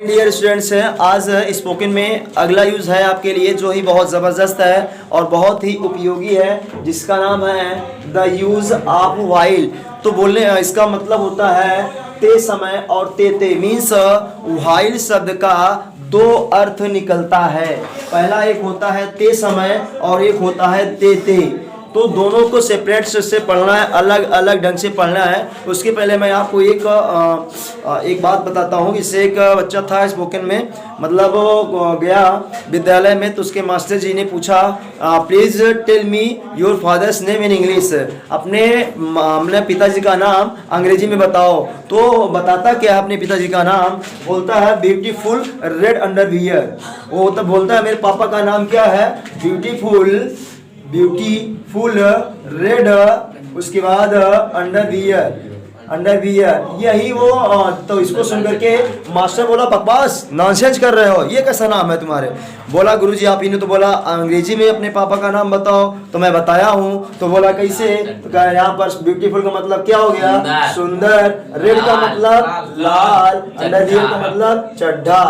Dear students हैं, आज spoken में अगला यूज़ है आपके लिए जो ही बहुत ज़बरदस्त है और बहुत ही उपयोगी है, जिसका नाम है द यूज़ ऑफ व्हाइल। तो बोलने इसका मतलब होता है ते समय और ते मीन्स व्हाइल शब्द का दो अर्थ निकलता है। पहला एक होता है ते समय और एक होता है ते। तो दोनों को सेपरेट से पढ़ना है, अलग अलग ढंग से पढ़ना है। उसके पहले मैं आपको एक बात बताता हूँ। इससे एक बच्चा था स्पोकन में, मतलब वो गया विद्यालय में, तो उसके मास्टर जी ने पूछा please tell me your father's name in English. अपने पिताजी का नाम अंग्रेजी में बताओ। तो बताता क्या है अपने पिताजी का नाम? बोलता है ब्यूटीफुल रेड अंडरवियर। वो तो बोलता है मेरे पापा का नाम क्या है? ब्यूटीफुल रेड, उसके बाद अंडरवियर यही वो। तो इसको सुन करके मास्टर बोला बकवास, नॉनसेंस कर रहे हो, ये कैसा नाम है तुम्हारे? बोला गुरुजी आप ही ने तो बोला अंग्रेजी में अपने पापा का नाम बताओ, तो मैं बताया हूँ। तो बोला कैसे? तो कहा यहाँ पर ब्यूटीफुल का मतलब क्या हो गया? सुंदर। रेड का मतलब लाल। अंडरवियर का मतलब चड्ढा।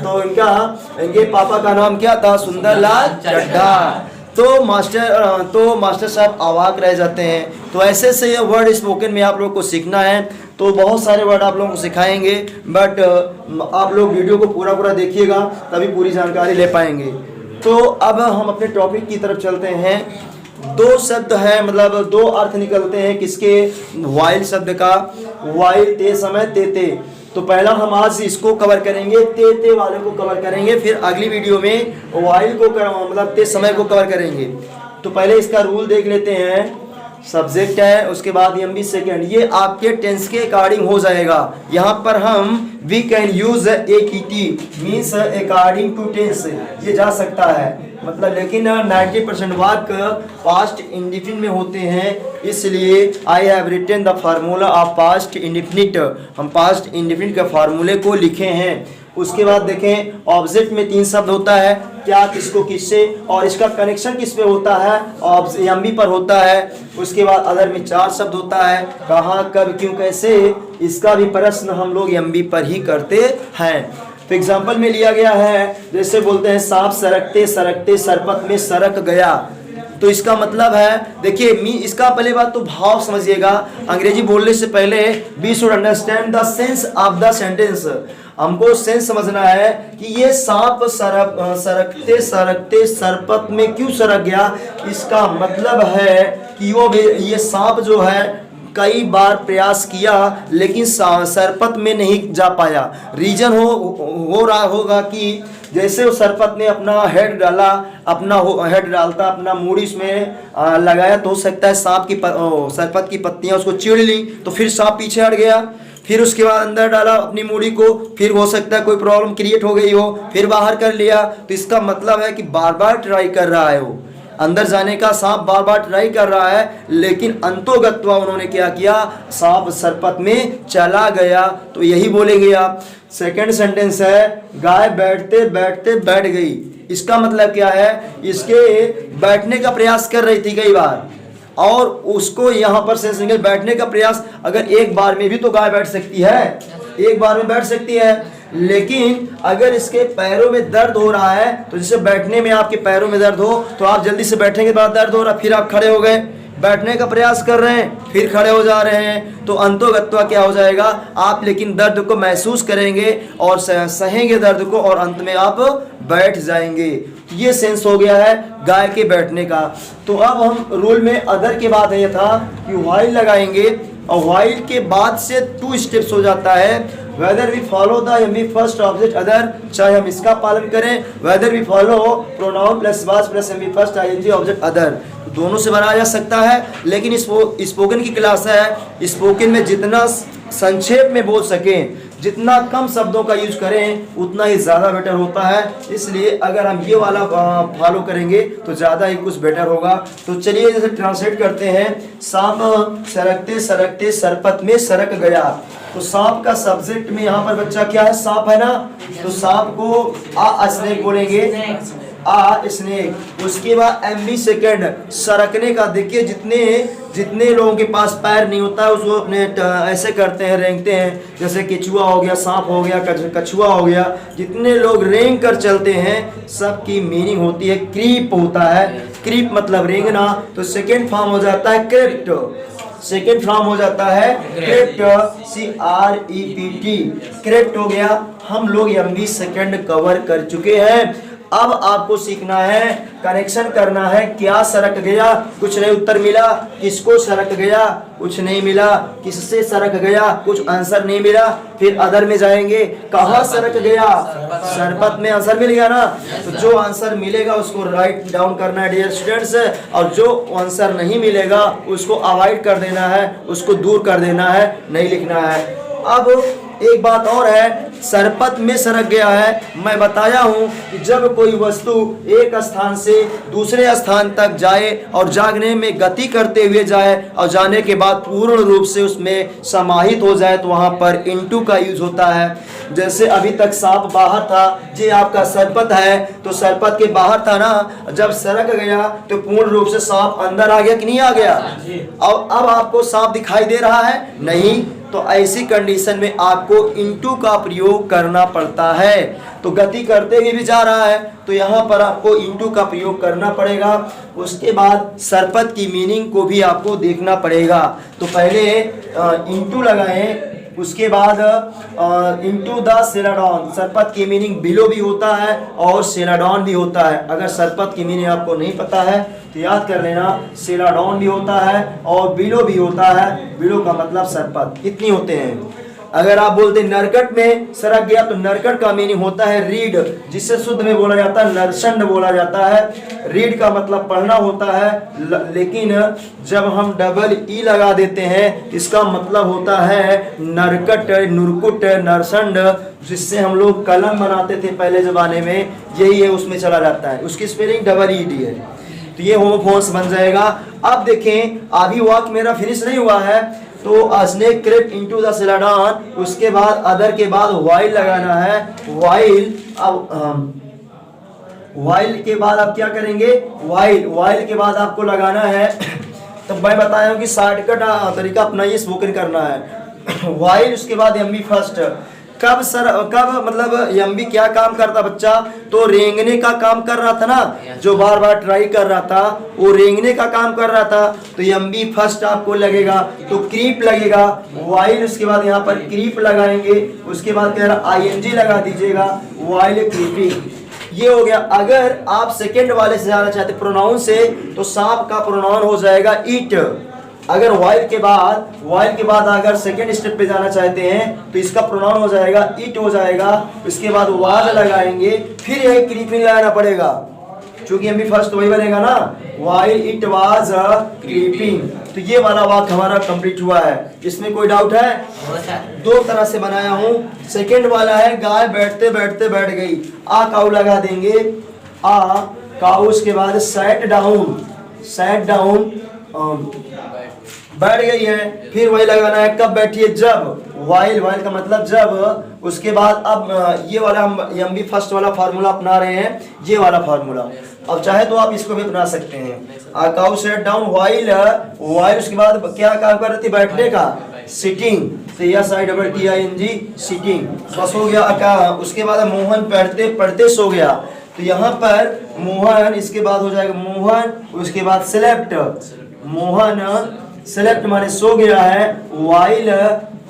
तो इनके पापा का नाम क्या था? सुंदर लाल चड्ढा। तो मास्टर साहब अवाक रह जाते हैं। तो ऐसे से ये वर्ड स्पोकन में आप लोग को सीखना है। तो बहुत सारे वर्ड आप लोगों को सिखाएंगे, बट आप लोग वीडियो को पूरा देखिएगा, तभी पूरी जानकारी ले पाएंगे। तो अब हम अपने टॉपिक की तरफ चलते हैं। दो शब्द है, मतलब दो अर्थ निकलते हैं किसके? व्हाइल शब्द का। व्हाइल ते समय ते। तो पहला हम आज इसको कवर करेंगे, ते वाले को कवर करेंगे, फिर अगली वीडियो में व्हाइल को मतलब ते समय को कवर करेंगे। तो पहले इसका रूल देख लेते हैं। सब्जेक्ट है, उसके बाद एमबी सेकेंड, ये आपके टेंस के अकॉर्डिंग हो जाएगा। यहाँ पर हम we can use AT means according to tense, ये जा सकता है मतलब। लेकिन 90% वाक्य पास्ट इंडिफिनिट में होते हैं, इसलिए I have written the formula of past indefinite. हम पास्ट इंडिफिनिट के फार्मूले को लिखे हैं। उसके बाद देखें, ऑब्जेक्ट में 3 शब्द होता है, क्या, किसको, किससे, और इसका कनेक्शन किस पे होता है? एमबी पर होता है। उसके बाद अदर में 4 शब्द होता है, कहाँ, कब, क्यों, कैसे। इसका भी प्रश्न हम लोग एमबी पर ही करते हैं। तो एग्जाम्पल में लिया गया है, जैसे बोलते हैं सांप सरकते सरकते सरपत में सरक गया। तो इसका मतलब है, देखिए इसका पहले बात तो भाव समझिएगा। अंग्रेजी बोलने से पहले we should understand the sense of the sentence. हमको सेंस समझना है कि ये सांप सरकते सरकते सरपत में क्यों सरक गया। इसका मतलब है कि ये सांप जो है कई बार प्रयास किया लेकिन सरपत में नहीं जा पाया। रीजन हो रहा होगा कि जैसे वो सरपत ने अपना हेड डाला, हेड डालता, अपना मूड़ी इसमें लगाया, तो हो सकता है सरपत की पत्तियां उसको चिढ़ ली, तो फिर सांप पीछे हट गया। फिर उसके बाद अंदर डाला अपनी मूड़ी को, फिर हो सकता है कोई प्रॉब्लम क्रिएट हो गई हो, फिर बाहर कर लिया। तो इसका मतलब है कि बार बार ट्राई कर रहा है, वो अंदर जाने का सांप बार बार ट्राई कर रहा है, लेकिन अंतोगत्वा उन्होंने क्या किया? सांप सरपत में चला गया। तो यही बोलेंगे आप। सेकंड सेंटेंस है, गाय बैठते बैठते बैठ गई। इसका मतलब क्या है? इसके बैठने का प्रयास कर रही थी कई बार, और उसको यहाँ पर सेंस निकल बैठने का प्रयास। अगर एक बार में भी तो गाय बैठ सकती है, एक बार में बैठ सकती है, लेकिन अगर इसके पैरों में दर्द हो रहा है, तो जैसे बैठने में आपके पैरों में दर्द हो तो आप जल्दी से बैठने के बाद दर्द हो रहा, फिर आप खड़े हो गए, बैठने का प्रयास कर रहे हैं, फिर खड़े हो जा रहे हैं, तो अंतोगत्वा क्या हो जाएगा? आप लेकिन दर्द को महसूस करेंगे और सहेंगे दर्द को, और अंत में आप बैठ जाएंगे। ये सेंस हो गया है गाय के बैठने का। तो अब हम रूल में अदर के बाद ये था कि व्हाइल लगाएंगे, और व्हाइल के बाद से 2 स्टेप्स हो जाता है। Whether we follow the MB first object other, चाहे हम इसका पालन करें, whether we follow pronoun plus was plus MB first ING object other, दोनों से बनाया जा सकता है। लेकिन स्पोकन की क्लास है, स्पोकन में जितना संक्षेप में बोल सकें, जितना कम शब्दों का यूज करें, उतना ही ज़्यादा बेटर होता है। इसलिए अगर हम ये वाला फॉलो करेंगे तो ज़्यादा ही कुछ बेटर होगा। तो चलिए जैसे ट्रांसलेट करते हैं, सांप सरकते सरकते सरपत में सरक गया। तो सांप का सब्जेक्ट में यहाँ पर बच्चा क्या है? सांप है ना, तो सांप को स्नेक बोलेंगे। स्नेक। उसके बाद एमबी सेकंड, सरकने का। देखिए जितने लोगों के पास पैर नहीं होता है उसको अपने ऐसे करते हैं, रेंगते हैं, जैसे केचुआ हो गया, सांप हो गया, कछुआ हो गया, जितने लोग रेंग कर चलते हैं सबकी मीनिंग होती है क्रीप होता है। क्रीप मतलब रेंगना। तो सेकेंड फॉर्म हो जाता है क्रिप्ट, सेकेंड फॉर्म हो जाता है क्रिप्ट, CREPT, क्रिप्ट हो गया। हम लोग एमबी सेकंड कवर कर चुके हैं। अब आपको सीखना है, कनेक्शन करना है, क्या सरक गया, कुछ नहीं उत्तर मिला, किसको सरक गया, कुछ नहीं मिला, किससे सरक गया, कुछ आंसर नहीं मिला, फिर अदर में जाएंगे, कहाँ सरक गया, सरपत में आंसर मिल गया ना। तो जो आंसर मिलेगा उसको राइट डाउन करना है डियर स्टूडेंट्स, और जो आंसर नहीं मिलेगा उसको अवॉइड कर देना है, उसको दूर कर देना है, नहीं लिखना है। अब एक बात और है, सरपत में सरक गया है। मैं बताया हूं कि जब कोई वस्तु एक स्थान से दूसरे स्थान तक जाए और जागने में गति करते हुए जाए और जाने के बाद पूर्ण रूप से उसमें समाहित हो जाए तो वहां पर इनटू का यूज होता है। जैसे अभी तक सांप बाहर था, ये आपका सरपत है, तो सरपत के बाहर था ना, जब सरक गया तो पूर्ण रूप से सांप अंदर आ गया कि नहीं आ गया। और अब आपको सांप दिखाई दे रहा है नहीं, तो ऐसी कंडीशन में आपको इनटू का प्रयोग करना पड़ता है। तो गति करते हुए भी जा रहा है तो यहाँ पर आपको इनटू का प्रयोग करना पड़ेगा। उसके बाद सरपत की मीनिंग को भी आपको देखना पड़ेगा। तो पहले इनटू लगाएं, उसके बाद इनटू द सेलाडॉन। सरपत की मीनिंग बिलो भी होता है और सेलाडॉन भी होता है। अगर सरपत की मीनिंग आपको नहीं पता है तो याद कर लेना, सेलाडॉन भी होता है और बिलो भी होता है। बिलो का मतलब सरपत, कितनी होते हैं। अगर आप बोलते नरकट में सरक गया तो नरकट का मीनिंग होता है रीड, जिससे शुद्ध में बोला जाता है नरसंड बोला जाता है। रीड का मतलब पढ़ना होता है, लेकिन जब हम डबल ई लगा देते हैं इसका मतलब होता है नरकट, नुरकुट, नरसंड, जिससे हम लोग कलम बनाते थे पहले जमाने में, यही है उसमें चला जाता है। उसकी स्पेलिंग डबल ई डी है, तो ये होमोफोन्स बन जाएगा। अब देखें अभी वाक्य मेरा फिनिश नहीं हुआ है। तो snake crept into the celadon, उसके बाद अदर के बाद वाइल लगाना है। वाइल, अब वाइल के बाद आप क्या करेंगे, वाइल के बाद आपको लगाना है। तो मैं बताया हूँ कि शॉर्टकट तरीका अपनाइए, स्पोकन करना है। वाइल, उसके बाद एमबी फर्स्ट। कब मतलब एमबी क्या काम करता बच्चा, तो रेंगने का काम कर रहा था ना, जो बार बार ट्राई कर रहा था वो रेंगने का काम कर रहा था, तो एमबी फर्स्ट आपको लगेगा, तो क्रीप लगेगा। वाइल, उसके बाद यहाँ पर क्रीप लगाएंगे, उसके बाद कह रहा ING लगा दीजिएगा, वाइल क्रीपिंग। ये हो गया। अगर आप सेकेंड वाले से जाना चाहते प्रोनाउन से, तो सांप का प्रोनाउन हो जाएगा ईट। अगर वाइल के बाद अगर सेकेंड स्टेप पे जाना चाहते हैं तो इसका प्रोनाउन हो जाएगा इट हो जाएगा। उसके बाद वाज लगाएंगे, फिर यही क्रीपिंग लगाना पड़ेगा, क्योंकि एमबी फर्स्ट वही बनेगा ना, वाइल इट वाज क्रीपिंग। तो ये वाला वाक्य हमारा कंप्लीट हुआ है। इसमें कोई डाउट है? दो तरह से बनाया हूँ। सेकेंड वाला है गाय बैठते बैठते बैठ गई, आ काऊ लगा देंगे, आ काऊ, उसके बाद सैट डाउन बैठ गई है, फिर वही लगाना है कब बैठी है, जब। वाइल का मतलब जब। उसके बाद अब ये वाला हम एमबी फर्स्ट वाला फार्मूला अपना रहे हैं, ये वाला फार्मूला। अब चाहे तो आप इसको भी अपना सकते हैं। काउ सेट डाउन, वाइल, उसके बाद क्या काम कर रही थी, बैठने का, सिटिंग, तो SITTING, सिटिंग, बस हो गया। उसके बाद मोहन पढ़ते पढ़ते सो गया, तो यहाँ पर मोहन, इसके बाद हो जाएगा मोहन, उसके बाद सेलेक्ट, मोहन सेलेक्ट माने सो गया है। वाइल,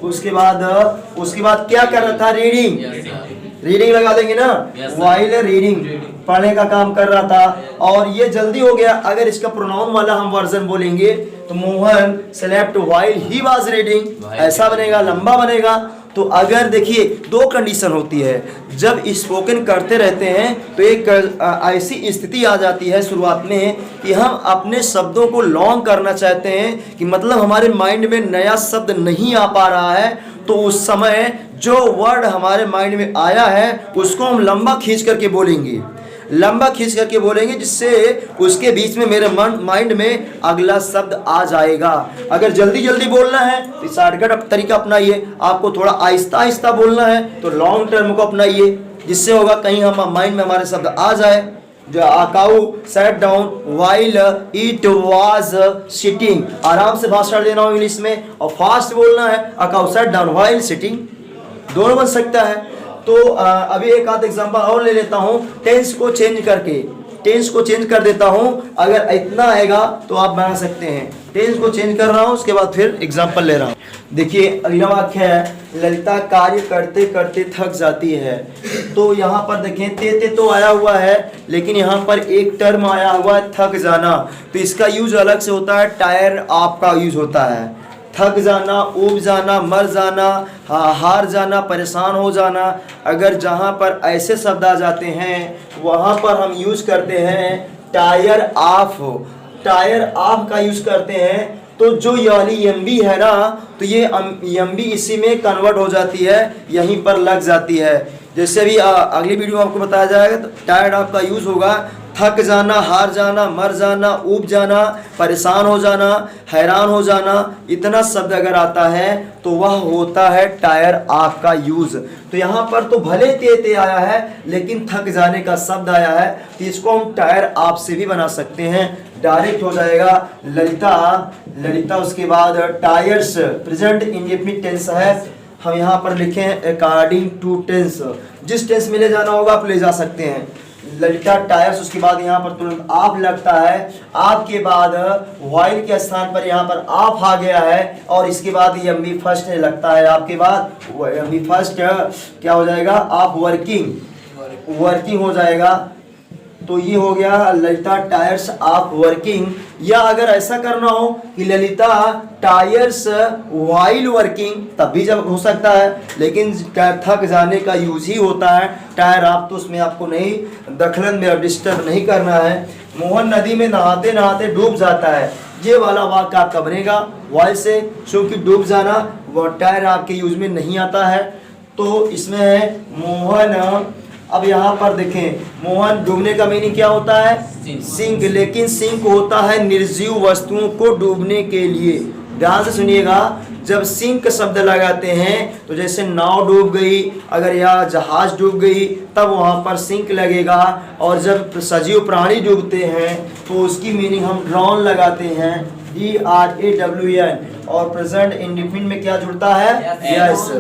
उसके बाद क्या कर रहा था, रीडिंग लगा देंगे ना, वाइल रीडिंग, पढ़ने का काम कर रहा था। और ये जल्दी हो गया। अगर इसका प्रोनाउन वाला हम वर्जन बोलेंगे तो Mohan select while he was reading, ऐसा बनेगा, लंबा बनेगा। तो अगर देखिए दो कंडीशन होती है, जब स्पोकन करते रहते हैं तो एक ऐसी स्थिति आ जाती है शुरुआत में कि हम अपने शब्दों को लॉन्ग करना चाहते हैं, कि मतलब हमारे माइंड में नया शब्द नहीं आ पा रहा है, तो उस समय जो वर्ड हमारे माइंड में आया है उसको हम लंबा खींच करके बोलेंगे, जिससे उसके बीच में मेरे माइंड में अगला शब्द आ जाएगा। अगर जल्दी जल्दी बोलना है तो शॉर्टकट तरीका अपनाइए, आपको थोड़ा आहिस्ता आहिस्ता बोलना है तो लॉन्ग टर्म को अपनाइए, जिससे होगा कहीं हम माइंड में हमारे शब्द आ जाए। जो a cow sat down while it was sitting. आराम से भाषण देना हो इंग्लिश में और फास्ट बोलना है, a cow sat down while sitting, दोनों बन सकता है। तो अभी एक आध एग्जांपल और ले लेता हूँ, टेंस को चेंज करके, टेंस को चेंज कर देता हूँ। अगर इतना आएगा तो आप बना सकते हैं। टेंस को चेंज कर रहा हूँ, उसके बाद फिर एग्जांपल ले रहा हूँ। देखिए अगला वाक्य है, ललिता कार्य करते करते थक जाती है। तो यहाँ पर देखें ते तो आया हुआ है, लेकिन यहाँ पर एक टर्म आया हुआ है थक जाना। तो इसका यूज अलग से होता है, टायर आपका यूज होता है। थक जाना, ऊब जाना, मर जाना, हार जाना, परेशान हो जाना। अगर जहाँ पर ऐसे शब्द आ जाते हैं वहाँ पर हम यूज करते हैं टायर ऑफ। टायर ऑफ का यूज करते हैं तो जो ये वाली एमबी है ना, तो ये एमबी इसी में कन्वर्ट हो जाती है, यहीं पर लग जाती है। जैसे अभी अगली वीडियो में आपको बताया जाएगा, तो टायर्ड ऑफ का यूज होगा थक जाना, हार जाना, मर जाना, ऊब जाना, परेशान हो जाना, हैरान हो जाना। इतना शब्द अगर आता है तो वह होता है टायर ऑफ का यूज। तो यहाँ पर तो भले ते आया है, लेकिन थक जाने का शब्द आया है, तो इसको हम टायर ऑफ से भी बना सकते हैं। डायरेक्ट हो जाएगा ललिता, ललिता उसके बाद टायर्स, प्रेजेंट इंडेफिनिट टेंस है। हम यहाँ पर लिखें अकॉर्डिंग टू टेंस, जिस टेंस में ले जाना होगा आप ले जा सकते हैं। ललिता टायर्स, उसके बाद यहाँ पर तुरंत आप लगता है, आपके बाद वाइल के स्थान पर यहाँ पर आप आ गया है, और इसके बाद ये एमबी फर्स्ट लगता है। आपके बाद एमबी फर्स्ट क्या हो जाएगा, आप वर्किंग, वर्किंग हो जाएगा। तो ये हो गया ललिता टायर्स ऑफ वर्किंग। या अगर ऐसा करना हो कि ललिता टायर्स वाइल वर्किंग, तब भी जब हो सकता है, लेकिन थक जाने का यूज ही होता है टायर ऑफ, तो उसमें आपको नहीं दखलन में डिस्टर्ब नहीं करना है। मोहन नदी में नहाते नहाते डूब जाता है, ये वाला वाक्य आपका बनेगा वाइल से, क्योंकि डूब जाना वो टायर आपके यूज में नहीं आता है। तो इसमें है मोहन। अब यहाँ पर देखें, मोहन डूबने का मीनिंग क्या होता है, सिंक, लेकिन सिंक होता है निर्जीव वस्तुओं को डूबने के लिए। ध्यान से सुनिएगा, जब सिंक शब्द लगाते हैं तो जैसे नाव डूब गई अगर, या जहाज डूब गई, तब वहाँ पर सिंक लगेगा। और जब सजीव प्राणी डूबते हैं तो उसकी मीनिंग हम ड्रॉन लगाते हैं, DRAWN। और प्रेजेंट इंडेफिनिट में क्या जुड़ता है, यस,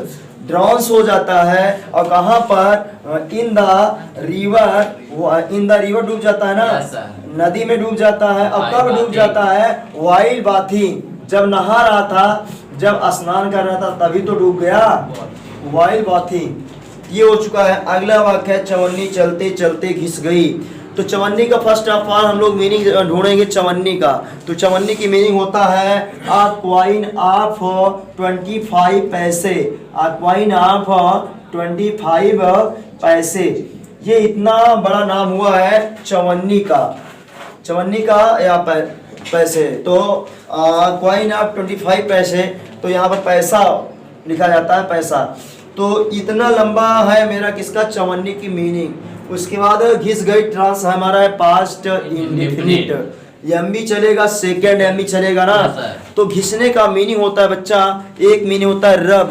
ड्रॉन्स हो जाता है। और कहाँ पर, in the river, in the river डूब जाता है ना, नदी में डूब जाता है। और कब डूब जाता है, वाइल बाथिंग, जब नहा रहा था, जब स्नान कर रहा था तभी तो डूब गया, वाइल बाथिंग। ये हो चुका है। अगला वाक्य है, चवन्नी चलते चलते घिस गई। तो चवन्नी का फर्स्ट ऑफ ऑल हम लोग मीनिंग ढूंढेंगे चवन्नी का। तो चवन्नी की मीनिंग होता है अ क्वाइन ऑफ 25 पैसे, अ क्वाइन ऑफ 25 पैसे। ये इतना बड़ा नाम हुआ है चवन्नी का, चवन्नी का या पैसे। तो क्वाइन ऑफ 25 पैसे, तो यहाँ पर पैसा लिखा जाता है, पैसा। तो इतना लंबा है मेरा किसका, चवन्नी की मीनिंग। उसके बाद घिस गई ट्रांस हमारा है पास्ट इंडेफिनिट, एमबी चलेगा, सेकेंड एमबी चलेगा ना। तो घिसने का मीनिंग होता है बच्चा, एक मीनिंग होता है रब,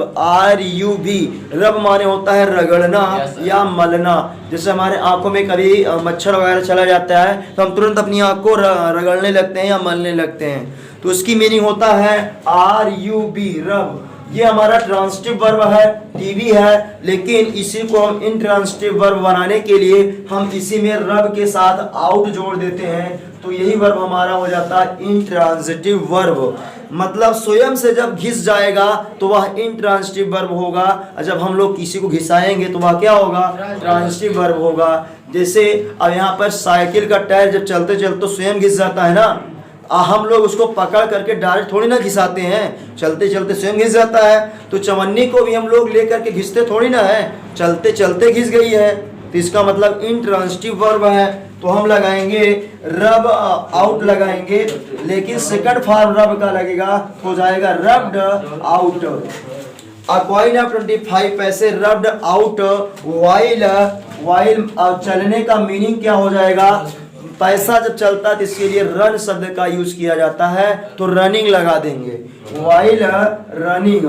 RUB, रब माने होता है रगड़ना या मलना। जैसे हमारे आंखों में कभी मच्छर वगैरह चला जाता है तो हम तुरंत अपनी आंख को रगड़ने लगते हैं या मलने लगते हैं, तो उसकी मीनिंग होता है RUB, रब। ये हमारा ट्रांसिटिव वर्ब है, टीवी है, लेकिन इसी को हम इंट्रांसिटिव वर्ब बनाने के लिए हम इसी में रब के साथ आउट जोड़ देते हैं। तो यही वर्ब हमारा हो जाता है इंट्रांसिटिव वर्ब। मतलब स्वयं से जब घिस जाएगा तो वह इंट्रांसिटिव वर्ब होगा, और जब हम लोग किसी को घिसाएंगे तो वह क्या होगा, ट्रांसिटिव वर्ब होगा। जैसे अब यहाँ पर साइकिल का टायर जब चलते चलते तो स्वयं घिस जाता है ना, हम लोग उसको पकड़ करके डायरेक्ट थोड़ी ना घिसाते हैं, चलते चलते स्वयं घिस जाता है। तो चवन्नी को भी हम लोग लेकर के घिसते थोड़ी ना है, चलते चलते घिस गई है, तो इसका मतलब इंट्रांसिटिव वर्ब है। तो हम लगाएंगे रब आउट लगाएंगे, लेकिन सेकंड फॉर्म रब का लगेगा, हो जाएगा रब्ड आउट। क्वाइन ऑफ 25 पैसे रब्ड आउट वाइल, वाइल चलने का मीनिंग क्या हो जाएगा, पैसा जब चलता है तो इसके लिए रन शब्द का यूज किया जाता है, तो रनिंग लगा देंगे, वाइल रनिंग।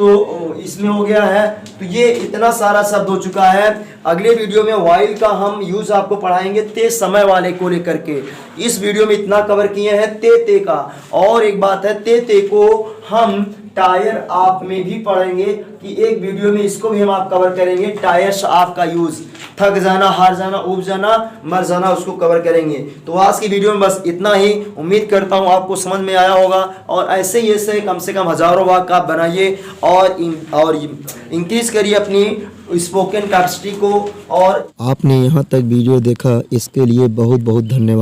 तो इसमें हो गया है। तो ये इतना सारा शब्द हो चुका है। अगले वीडियो में वाइल का हम यूज आपको पढ़ाएंगे ते समय वाले को लेकर के। इस वीडियो में इतना कवर किए हैं ते का। और एक बात है, ते को हम टायर ऑफ में भी पढ़ेंगे कि एक वीडियो में इसको भी हम आप कवर करेंगे। टायर्स ऑफ का यूज, थक जाना, हार जाना, उब जाना, मर जाना, उसको कवर करेंगे। तो आज की वीडियो में बस इतना ही। उम्मीद करता हूं आपको समझ में आया होगा। और ऐसे ही ऐसे कम से कम हजारों वाक्य आप बनाइए और इंक्रीज करिए अपनी स्पोकन कैपेसिटी को। और आपने यहाँ तक वीडियो देखा, इसके लिए बहुत बहुत धन्यवाद।